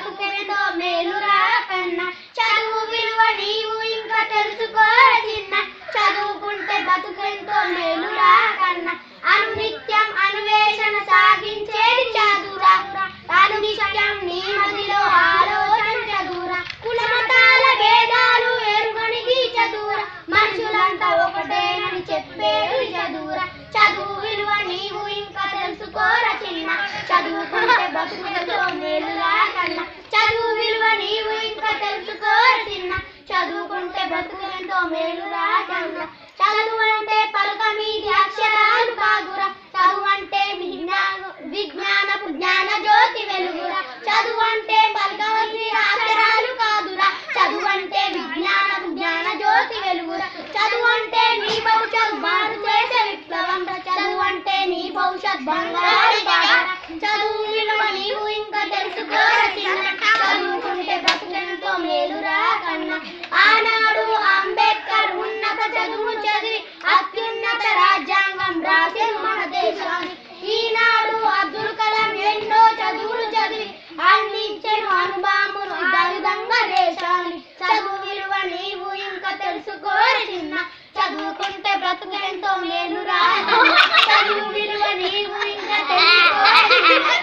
బతుకెంతో మేలురా కన్నా చదువు విలువ నీవు ఇంకా తెలుసుకో చిన్న చదువుకుంటే బతుకెంతో మేలురా కన్నా అనునిత్యం అన్వేషణ సాగించేది చదువురా అనునిత్యం నీ మదిలో ఆలోచన చదువురా కుల మతాల భేదాలు ఎరుగనిది చదువురా మనుషులంతా ఒకటేనని చెప్పేది చదువురా చదువు విలువ నీవు ఇంకా తెలుసుకోరా చిన్న చదువుకుంటే బతుకుతో మేలురా కన్నా చదువు విలువ నీవు ఇంకా తెలుసుకోరా చిన్న చదువుకుంటే బతుకుతో మేలురా కన్నా చదువు అంటే పలక మీది అక్షరాలు కాదురా చదువు అంటే విజ్ఞానపు జ్ఞాన జ్యోతి వెలుగురా చదువు అంటే పలక మీది అక్షరాలు కాదురా చదువు అంటే విజ్ఞానపు జ్ఞాన జ్యోతి వెలుగురా చదువు అంటే నీ భవిష్యత్ బారు చేసే విప్లవం చదువు అంటే నీ భవిష్యత్ బంగారు చదువు విలువ నీవు ఇంకా తెలుసుకోరా చిన్న చదువుకుంటే బ్రతుకెంతో మేలురా కన్నా ఆనాడు అంబేద్కర్ ఉన్నత చదువు చదివి అత్యున్నత రాజ్యాంగం రాసే మన దేశాన్ని ఈనాడు అబ్దుల్ కలాం ఎన్నో చదువులు చదివి అందించెను అనుభామును దళితంగా దేశాన్ని చదువు విలువ నీవు ఇంకా తెలుసుకోరా చిన్న చదువుకుంటే బ్రతుకెంతో మేలురా చదువు విలువ నీవు ఇంకా తెలుసుకోరా